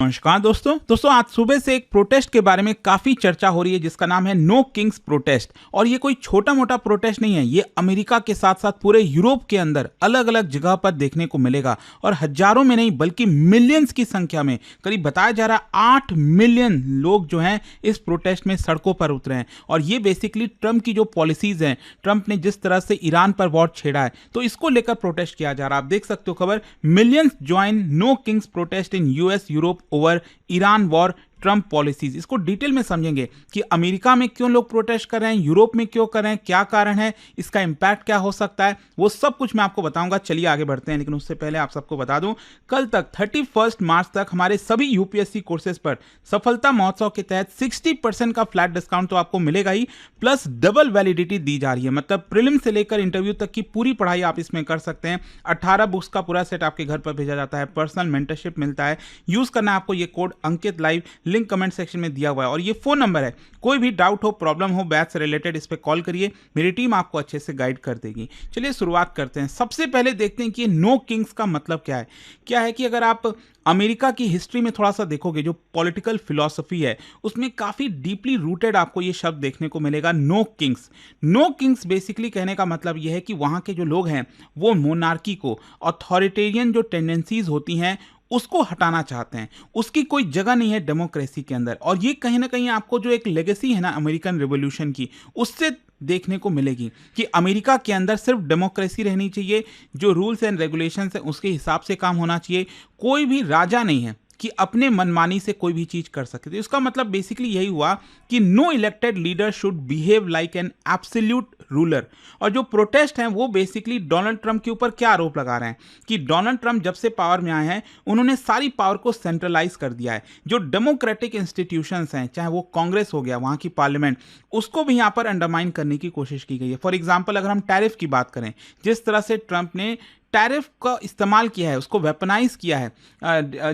नमस्कार दोस्तों आज सुबह से एक प्रोटेस्ट के बारे में काफी चर्चा हो रही है जिसका नाम है नो किंग्स प्रोटेस्ट। और ये कोई छोटा मोटा प्रोटेस्ट नहीं है, ये अमेरिका के साथ साथ पूरे यूरोप के अंदर अलग अलग जगह पर देखने को मिलेगा और हजारों में नहीं बल्कि मिलियंस की संख्या में, करीब बताया जा रहा है 8 मिलियन लोग जो हैं इस प्रोटेस्ट में सड़कों पर उतरे हैं। और ये बेसिकली ट्रंप की जो पॉलिसीज हैं, ट्रंप ने जिस तरह से ईरान पर वॉर छेड़ा है, तो इसको लेकर प्रोटेस्ट किया जा रहा है। आप देख सकते हो खबर, millions join no kings protest in US Europe over Iran war Trump policies. इसको डिटेल में समझेंगे कि अमेरिका में क्यों लोग प्रोटेस्ट कर रहे हैं, यूरोप में क्यों कर रहे हैं, क्या कारण है, इसका इंपैक्ट क्या हो सकता है, वो सब कुछ मैं आपको बताऊंगा। चलिए आगे बढ़ते हैं, लेकिन उससे पहले आप सबको बता दूं, कल तक 31 मार्च तक हमारे सभी यूपीएससी कोर्सेज पर सफलता महोत्सव के तहत 60% का फ्लैट डिस्काउंट तो आपको मिलेगा ही, प्लस डबल वैलिडिटी दी जा रही है। मतलब प्रीलिम से लेकर इंटरव्यू तक की पूरी पढ़ाई आप इसमें कर सकते हैं। 18 बुक्स का पूरा सेट आपके घर पर भेजा जाता है, पर्सनल मेंटरशिप मिलता है। यूज करना है आपको ये कोड अंकित लाइव, लिंक कमेंट सेक्शन में दिया हुआ है। और ये फोन नंबर है, कोई भी डाउट हो, प्रॉब्लम हो बैच से रिलेटेड, इस पे कॉल करिए, मेरी टीम आपको अच्छे से गाइड कर देगी। चलिए शुरुआत करते हैं। सबसे पहले देखते हैं कि ये नो किंग्स का मतलब क्या है कि अगर आप अमेरिका की हिस्ट्री में थोड़ा सा देखोगे, जो पॉलिटिकल फिलॉसफी है उसमें काफी डीपली रूटेड आपको ये शब्द देखने को मिलेगा, no kings. No kings basically कहने का मतलब यह है कि वहां के जो लोग हैं वो मोनार्की को, अथॉरिटेरियन जो टेंडेंसीज होती हैं उसको हटाना चाहते हैं। उसकी कोई जगह नहीं है डेमोक्रेसी के अंदर। और ये कहीं ना कहीं आपको जो एक लेगेसी है ना अमेरिकन रिवॉल्यूशन की, उससे देखने को मिलेगी कि अमेरिका के अंदर सिर्फ डेमोक्रेसी रहनी चाहिए, जो रूल्स एंड रेगुलेशंस हैं उसके हिसाब से काम होना चाहिए। कोई भी राजा नहीं है कि अपने मनमानी से कोई भी चीज कर सकते। तो इसका मतलब बेसिकली यही हुआ कि no elected leader should behave like an absolute ruler. और जो प्रोटेस्ट हैं वो बेसिकली डोनाल्ड ट्रंप के ऊपर क्या आरोप लगा रहे हैं कि डोनाल्ड ट्रंप जब से पावर में आए हैं उन्होंने सारी पावर को सेंट्रलाइज कर दिया है। जो डेमोक्रेटिक इंस्टीट्यूशंस हैं, चाहे वो कांग्रेस हो गया, वहां की पार्लियामेंट, उसको भी यहां पर अंडरमाइन करने की कोशिश की गई है। फॉर एग्जाम्पल अगर हम टैरिफ की बात करें, जिस तरह से ट्रंप ने टैरिफ का इस्तेमाल किया है, उसको वेपनाइज किया है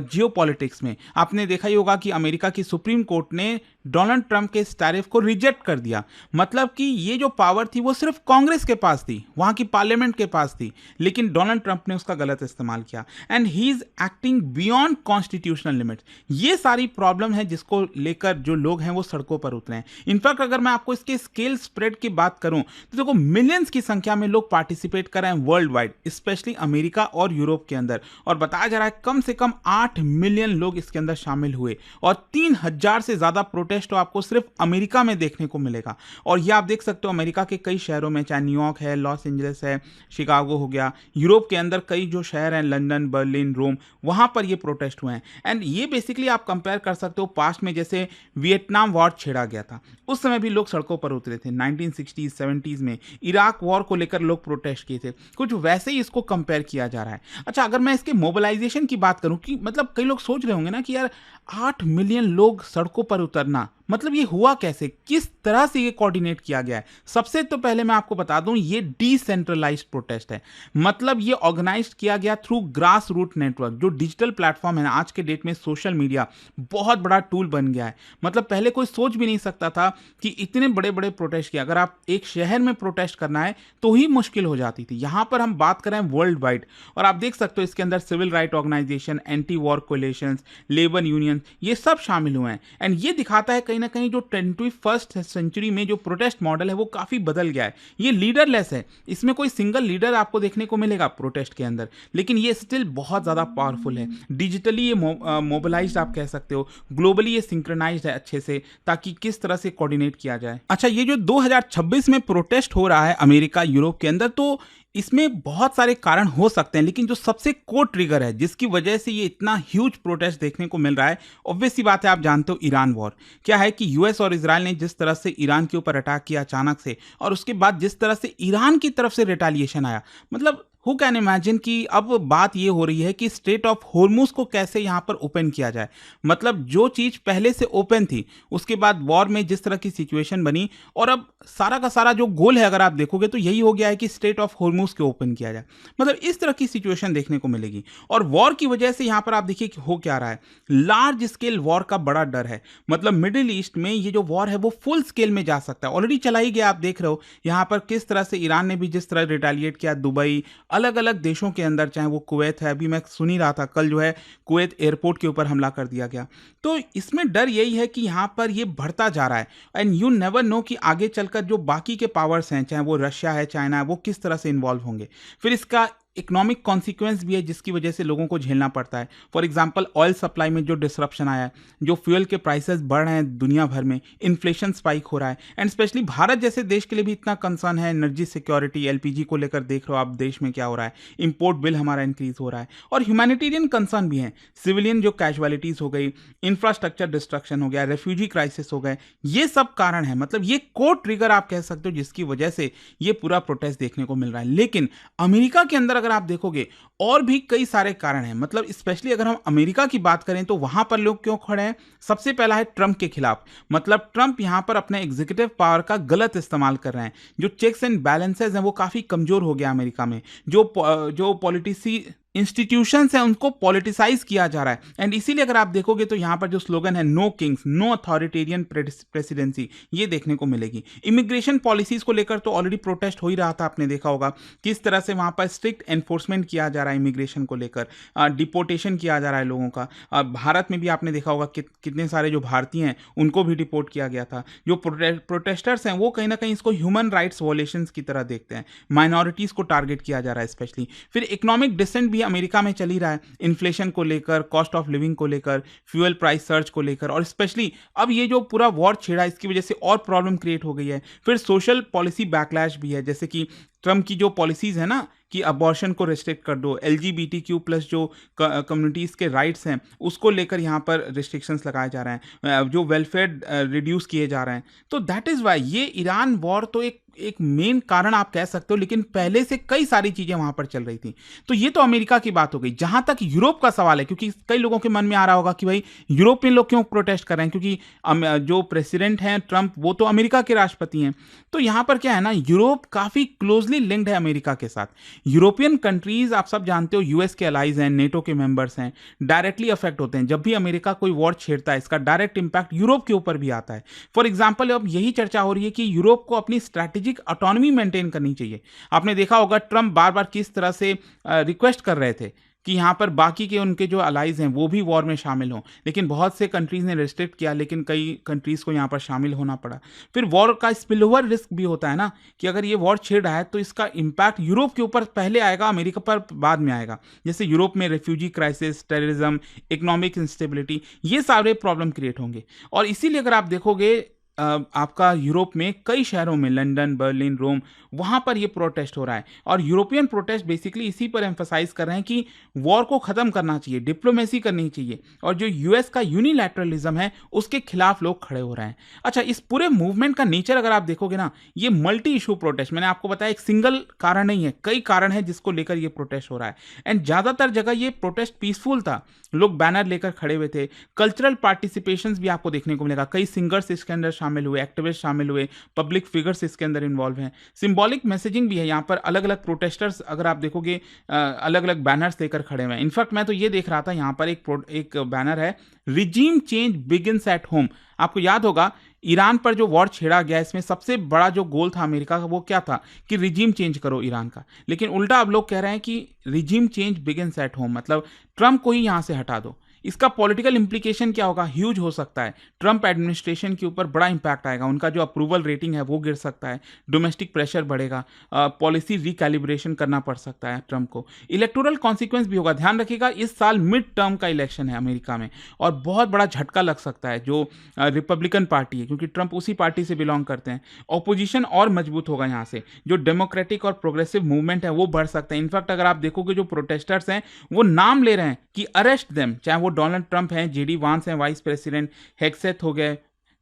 जियो पॉलिटिक्स में, आपने देखा ही होगा कि अमेरिका की सुप्रीम कोर्ट ने डोनाल्ड ट्रंप के इस टैरिफ को रिजेक्ट कर दिया। मतलब कि ये जो पावर थी वो सिर्फ कांग्रेस के पास थी, वहां की पार्लियामेंट के पास थी, लेकिन डोनाल्ड ट्रंप ने उसका गलत इस्तेमाल किया and he is acting beyond constitutional limits. ये सारी प्रॉब्लम है जिसको लेकर जो लोग हैं वो सड़कों पर उतरे हैं। इनफैक्ट अगर मैं आपको इसके स्केल स्प्रेड की बात करूं तो देखो, मिलियंस की संख्या में लोग पार्टिसिपेट कर रहे हैं वर्ल्ड वाइड, स्पेशली अमेरिका और यूरोप के अंदर। और बताया जा रहा है कम से कम 8 मिलियन लोग इसके अंदर शामिल हुए और 3000 से ज्यादा प्रोटेस्ट तो आपको सिर्फ अमेरिका में देखने को मिलेगा। और ये आप देख सकते हो अमेरिका के कई शहरों में, चाहे न्यूयॉर्क है, लॉस एंजलिस है, शिकागो हो गया, यूरोप के अंदर कई जो शहर हैं, लंदन, बर्लिन, रोम, वहां पर ये प्रोटेस्ट हुए हैं। एंड ये बेसिकली आप कंपेयर कर सकते हो पास्ट में, जैसे वियतनाम वॉर छेड़ा गया था, उस समय भी लोग सड़कों पर उतरे थे। 1960s 70s में इराक वॉर को लेकर लोग प्रोटेस्ट किए थे, कुछ वैसे ही इसको कंपेयर किया जा रहा है। अच्छा, अगर मैं इसके मोबिलाइजेशन की बात करूं कि मतलब कई लोग सोच रहे होंगे ना कि यार 8 मिलियन लोग सड़कों पर उतरना, मतलब ये हुआ कैसे, किस तरह से ये कोऑर्डिनेट किया गया है। सबसे तो पहले मैं आपको बता दूं, ये डिसेंट्रलाइज्ड प्रोटेस्ट है। मतलब ये ऑर्गेनाइज किया गया थ्रू ग्रास रूट नेटवर्क, जो डिजिटल प्लेटफॉर्म है ना, आज के डेट में सोशल मीडिया बहुत बड़ा टूल बन गया है। मतलब पहले कोई सोच भी नहीं सकता था कि इतने बड़े बड़े प्रोटेस्ट किया, अगर आप एक शहर में प्रोटेस्ट करना है तो ही मुश्किल हो जाती थी। यहां पर हम बात करें वर्ल्ड वाइड, और आप देख सकते हो इसके अंदर civil right organisation, anti war coalitions, labour union, ये सब शामिल हुए हैं। एंड ये दिखाता है कहीं ना कहीं जो 21st सेंचुरी में जो प्रोटेस्ट मॉडल है वो काफी बदल गया है। ये लीडरलेस है, इसमें कोई सिंगल लीडर आपको देखने को मिलेगा प्रोटेस्ट के अंदर, लेकिन ये स्टिल बहुत ज्यादा पावरफुल है। डिजिटली ये मोबिलाइज्ड आप कह सकते हो, ग्लोबली ये सिंक्रोनाइज्ड है अच्छे से, ताकि किस तरह से कोऑर्डिनेट किया जाए। अच्छा, ये जो 2026 में प्रोटेस्ट हो रहा है अमेरिका यूरोप के अंदर, तो इसमें बहुत सारे कारण हो सकते हैं, लेकिन जो सबसे कोर ट्रिगर है जिसकी वजह से ये इतना ह्यूज प्रोटेस्ट देखने को मिल रहा है, ऑब्वियस सी बात है, आप जानते हो ईरान वॉर। क्या है कि यूएस और इजराइल ने जिस तरह से ईरान के ऊपर अटैक किया अचानक से, और उसके बाद जिस तरह से ईरान की तरफ से रिटेलिएशन आया, मतलब हु कैन इमेजिन कि अब बात ये हो रही है कि स्ट्रेट ऑफ होर्मुज को कैसे यहां पर ओपन किया जाए। मतलब जो चीज पहले से ओपन थी, उसके बाद वॉर में जिस तरह की सिचुएशन बनी, और अब सारा का सारा जो गोल है अगर आप देखोगे तो यही हो गया है कि स्ट्रेट ऑफ होर्मुज को ओपन किया जाए। मतलब इस तरह की सिचुएशन देखने को मिलेगी। और वॉर की वजह से यहां पर आप देखिए हो क्या रहा है, लार्ज स्केल वॉर का बड़ा डर है। मतलब मिडिल ईस्ट में ये जो वॉर है वो फुल स्केल में जा सकता है, ऑलरेडी चला ही गया। आप देख रहे हो यहां पर किस तरह से ईरान ने भी जिस तरह रिटेलिएट किया, दुबई, अलग अलग देशों के अंदर, चाहे वो कुवैत है, अभी मैं सुन ही रहा था कल जो है कुवैत एयरपोर्ट के ऊपर हमला कर दिया गया। तो इसमें डर यही है कि यहाँ पर ये बढ़ता जा रहा है एंड यू नेवर नो कि आगे चलकर जो बाकी के पावर्स हैं, चाहे वो रशिया है, चाइना है, वो किस तरह से इन्वॉल्व होंगे। फिर इसका इकोनॉमिक कॉन्सिक्वेंस भी है जिसकी वजह से लोगों को झेलना पड़ता है। फॉर एग्जांपल ऑयल सप्लाई में जो डिसरप्शन आया है, जो फ्यूल के प्राइसेस बढ़ रहे हैं दुनिया भर में, इन्फ्लेशन स्पाइक हो रहा है एंड स्पेशली भारत जैसे देश के लिए भी इतना कंसर्न है। एनर्जी सिक्योरिटी, एलपीजी को लेकर देख रहे हो आप देश में क्या हो रहा है, इंपोर्ट बिल हमारा इंक्रीज हो रहा है और ह्यूमैनिटेरियन कंसर्न भी है। सिविलियन जो कैजुअलिटीज हो गई, इंफ्रास्ट्रक्चर डिस्ट्रक्शन हो गया, रेफ्यूजी क्राइसिस हो गए, ये सब कारण है। मतलब ये को ट्रिगर आप कह सकते हो जिसकी वजह से ये पूरा प्रोटेस्ट देखने को मिल रहा है। लेकिन अमेरिका के अंदर अगर आप देखोगे और भी कई सारे कारण हैं। मतलब स्पेशली अगर हम अमेरिका की बात करें तो वहां पर लोग क्यों खड़े हैं? सबसे पहला है ट्रंप के खिलाफ। मतलब ट्रंप यहां पर अपने एग्जीक्यूटिव पावर का गलत इस्तेमाल कर रहे हैं। जो चेक्स एंड बैलेंसेज हैं वो काफी कमजोर हो गया अमेरिका में। जो पॉलिटिसी इंस्टीट्यूशंस हैं उनको पॉलिटिसाइज किया जा रहा है एंड इसीलिए अगर आप देखोगे तो यहां पर जो स्लोगन है no kings no authoritarian presidency, ये देखने को मिलेगी। इमिग्रेशन पॉलिसीज को लेकर तो ऑलरेडी प्रोटेस्ट हो ही रहा था, आपने देखा होगा किस तरह से वहां पर स्ट्रिक्ट एनफोर्समेंट किया जा रहा है इमिग्रेशन को लेकर, डिपोर्टेशन किया जा रहा है लोगों का। भारत में भी आपने देखा होगा कितने सारे जो भारतीय हैं उनको भी डिपोर्ट किया गया था। जो प्रोटेस्टर्स हैं वो कहीं ना कहीं इसको ह्यूमन राइट्स वॉयलेशंस की तरह देखते हैं। माइनॉरिटीज को टारगेट किया जा रहा है स्पेशली। फिर इकोनॉमिक डिसेंट भी अमेरिका में चल ही रहा है, इन्फ्लेशन को लेकर, कॉस्ट ऑफ लिविंग को लेकर, फ्यूल प्राइस सर्च को लेकर और स्पेशली अब ये जो पूरा वॉर छिड़ा इसकी वजह से और प्रॉब्लम क्रिएट हो गई है। फिर सोशल पॉलिसी बैकलैश भी है, जैसे कि ट्रम्प की जो पॉलिसीज है ना कि अबॉर्शन को रिस्ट्रिक्ट कर दो, LGBTQ प्लस जो कम्युनिटीज़ के राइट्स हैं उसको लेकर यहाँ पर रिस्ट्रिक्शंस लगाए जा रहे हैं, जो वेलफेयर रिड्यूस किए जा रहे हैं। तो दैट इज़ वाई ये ईरान वॉर तो एक मेन कारण आप कह सकते हो, लेकिन पहले से कई सारी चीज़ें वहाँ पर चल रही थी। तो ये तो अमेरिका की बात हो गई। जहाँ तक यूरोप का सवाल है, क्योंकि कई लोगों के मन में आ रहा होगा कि भाई यूरोपियन लोग क्यों प्रोटेस्ट कर रहे हैं, क्योंकि जो प्रेसिडेंट हैं ट्रंप वो तो अमेरिका के राष्ट्रपति हैं। तो यहाँ पर क्या है ना, यूरोप काफ़ी क्लोजली लिंक्ड है अमेरिका के साथ। यूरोपियन कंट्रीज आप सब जानते हो यूएस के अलाइज हैं, नेटो के मेंबर्स हैं, डायरेक्टली अफेक्ट होते हैं। जब भी अमेरिका कोई वॉर छेड़ता है इसका डायरेक्ट इंपैक्ट यूरोप के ऊपर भी आता है। फॉर एग्जांपल अब यही चर्चा हो रही है कि यूरोप को अपनी स्ट्रैटेजिक ऑटोनॉमी मेंटेन करनी चाहिए। आपने देखा होगा ट्रंप बार बार किस तरह से रिक्वेस्ट कर रहे थे कि यहाँ पर बाकी के उनके जो अलाइज हैं वो भी वॉर में शामिल हों, लेकिन बहुत से कंट्रीज़ ने रिस्ट्रिक्ट किया, लेकिन कई कंट्रीज़ को यहाँ पर शामिल होना पड़ा। फिर वॉर का स्पिलओवर रिस्क भी होता है ना, कि अगर ये वॉर छिड़ रहा है तो इसका इम्पैक्ट यूरोप के ऊपर पहले आएगा, अमेरिका पर बाद में आएगा। जैसे यूरोप में refugee crisis, terrorism, economic instability, ये सारे प्रॉब्लम क्रिएट होंगे। और इसीलिए अगर आप देखोगे आपका यूरोप में कई शहरों में, लंदन, बर्लिन, रोम, वहाँ पर ये प्रोटेस्ट हो रहा है। और यूरोपियन प्रोटेस्ट बेसिकली इसी पर एम्फसाइज कर रहे हैं कि वॉर को ख़त्म करना चाहिए, डिप्लोमेसी करनी चाहिए, और जो यूएस का यूनिलैटरलिज्म है उसके खिलाफ लोग खड़े हो रहे हैं। अच्छा, इस पूरे मूवमेंट का नेचर अगर आप देखोगे ना, ये मल्टी इशू प्रोटेस्ट, मैंने आपको बताया एक सिंगल कारण नहीं है, कई कारण है जिसको लेकर ये प्रोटेस्ट हो रहा है। एंड ज़्यादातर जगह ये प्रोटेस्ट पीसफुल था, लोग बैनर लेकर खड़े हुए थे। कल्चरल पार्टिसिपेशंस भी आपको देखने को मिलेगा, कई सिंगर्स इसके अंदर शामिल हुए, एक्टिविस्ट शामिल हुए, पब्लिक फिगर्स इसके अंदर इन्वॉल्व हैं। सिंबॉलिक मैसेजिंग भी है यहाँ पर, अलग अलग प्रोटेस्टर्स अगर आप देखोगे अलग अलग बैनर्स लेकर खड़े हुए हैं। इनफैक्ट मैं तो ये देख रहा था यहाँ पर एक बैनर है, regime change begins at home. आपको याद होगा ईरान पर जो वॉर छेड़ा गया, इसमें सबसे बड़ा जो गोल था अमेरिका का वो क्या था कि रिजीम चेंज करो ईरान का, लेकिन उल्टा अब लोग कह रहे हैं कि regime change begins at home, मतलब ट्रंप को ही यहाँ से हटा दो। इसका पॉलिटिकल इंप्लीकेशन क्या होगा? ह्यूज हो सकता है। ट्रंप एडमिनिस्ट्रेशन के ऊपर बड़ा इंपैक्ट आएगा, उनका जो अप्रूवल रेटिंग है वो गिर सकता है, डोमेस्टिक प्रेशर बढ़ेगा, पॉलिसी रिकैलिब्रेशन करना पड़ सकता है ट्रंप को। इलेक्टोरल कॉन्सिक्वेंस भी होगा। ध्यान रखिएगा इस साल मिड टर्म का इलेक्शन है अमेरिका में, और बहुत बड़ा झटका लग सकता है जो रिपब्लिकन पार्टी है, क्योंकि ट्रंप उसी पार्टी से बिलोंग करते हैं। ऑपोजिशन और मजबूत होगा यहाँ से, जो डेमोक्रेटिक और प्रोग्रेसिव मूवमेंट है वो बढ़ सकता है। इनफैक्ट अगर आप देखोगे जो प्रोटेस्टर्स हैं वो नाम ले रहे हैं कि अरेस्ट देम, चाहे वो डोनाल्ड ट्रंप हैं, जेडी वांस हैं वाइस प्रेसिडेंट, हेक्सेथ हो गए,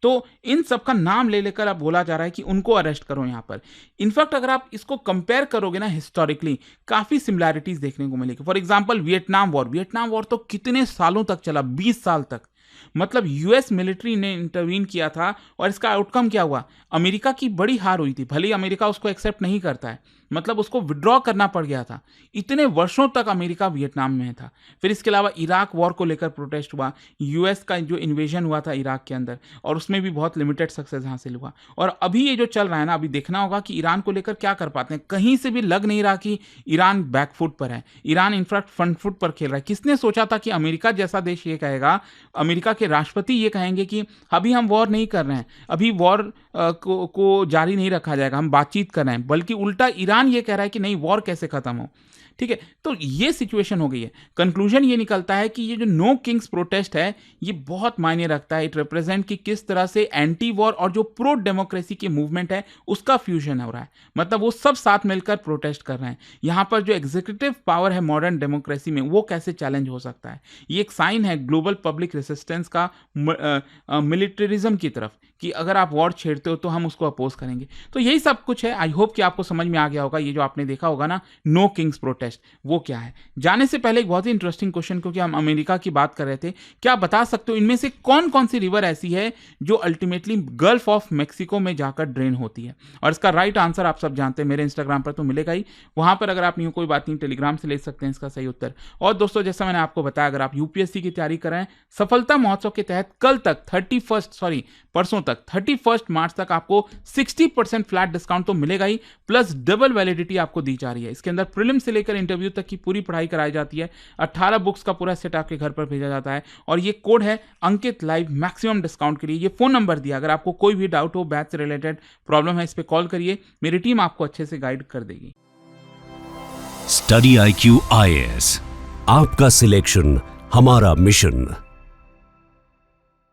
तो इन सब का नाम ले लेकर अब बोला जा रहा है कि उनको अरेस्ट करो यहाँ पर। इनफैक्ट अगर आप इसको कंपेयर करोगे ना हिस्टोरिकली, काफ़ी सिमिलैरिटीज देखने को मिलेगी। फॉर एग्जांपल वियतनाम वॉर तो कितने सालों तक चला, 20 साल तक। मतलब यूएस मिलिट्री ने इंटरवीन किया था और इसका आउटकम क्या हुआ? अमेरिका की बड़ी हार हुई थी। भले ही अमेरिका उसको एक्सेप्ट नहीं करता है, मतलब उसको विड्रॉ करना पड़ गया था। इतने वर्षों तक अमेरिका वियतनाम में था। फिर इसके अलावा इराक वॉर को लेकर प्रोटेस्ट हुआ, यूएस का जो इन्वेजन हुआ था इराक के अंदर, और उसमें भी बहुत लिमिटेड सक्सेस हासिल हुआ। और अभी ये जो चल रहा है ना, अभी देखना होगा कि ईरान को लेकर क्या कर पाते हैं। कहीं से भी लग नहीं रहा कि ईरान बैकफुट पर है। ईरान इनफैक्ट फ्रंट फुट पर खेल रहा है। किसने सोचा था कि अमेरिका जैसा देश ये कहेगा, अमेरिका के राष्ट्रपति ये कहेंगे कि अभी हम वॉर नहीं कर रहे हैं, अभी वॉर को जारी नहीं रखा जाएगा, हम बातचीत कर रहे हैं, बल्कि उल्टा ईरान ये कह रहा है कि नहीं, वॉर कैसे खत्म हो। ठीक है, तो ये सिचुएशन हो गई है। कंक्लूजन ये निकलता है कि ये जो नो किंग्स प्रोटेस्ट है, ये बहुत मायने रखता है। इट रिप्रेजेंट कि किस तरह से एंटी वॉर और जो प्रो डेमोक्रेसी की मूवमेंट है उसका फ्यूजन हो रहा है। मतलब वो सब साथ मिलकर प्रोटेस्ट कर रहे हैं। यहाँ पर जो एग्जीक्यूटिव पावर है मॉडर्न डेमोक्रेसी में, वो कैसे चैलेंज हो सकता है। ये एक साइन है ग्लोबल पब्लिक रेसिस्टेंस का मिलिटरिज्म की तरफ, कि अगर आप वॉर छेड़ते हो तो हम उसको अपोज करेंगे। तो यही सब कुछ है। आई होप कि आपको समझ में आ गया होगा। ये जो आपने देखा होगा ना, नो किंग्स प्रोटेस्ट, वो क्या है। जाने से पहले एक बहुत ही इंटरेस्टिंग क्वेश्चन, क्योंकि हम अमेरिका की बात कर रहे थे, क्या आप बता सकते हो इनमें से कौन कौन सी रिवर ऐसी है जो अल्टीमेटली गल्फ ऑफ मैक्सिको में जाकर ड्रेन होती है? और इसका राइट आंसर आप सब जानते हैं, मेरे इंस्टाग्राम पर तो मिलेगा ही। वहां पर अगर आप नहीं हो, कोई बात नहीं, टेलीग्राम से ले सकते हैं इसका सही उत्तर। और दोस्तों, जैसा मैंने आपको बताया, अगर आप यूपीएससी की तैयारी कर रहे हैं, सफलता महोत्सव के तहत कल तक परसों तक 31 मार्च तक आपको 60% फ्लैट डिस्काउंट तो मिलेगा ही, प्लस डबल वैलिडिटी आपको दी जा रही है। इसके अंदर प्रीलिम से लेकर इंटरव्यू तक की पूरी पढ़ाई कराई जाती है। 18 बुक्स का पूरा सेट आपके घर पर भेजा जाता है। और ये कोड है अंकित लाइव मैक्सिमम डिस्काउंट के लिए। ये फोन नंबर दिया, अगर आपको कोई भी डाउट हो, बैच से रिलेटेड प्रॉब्लम है, इस पर कॉल करिए, मेरी टीम आपको अच्छे से गाइड कर देगी। स्टडी IQ IAS, आपका सिलेक्शन हमारा मिशन।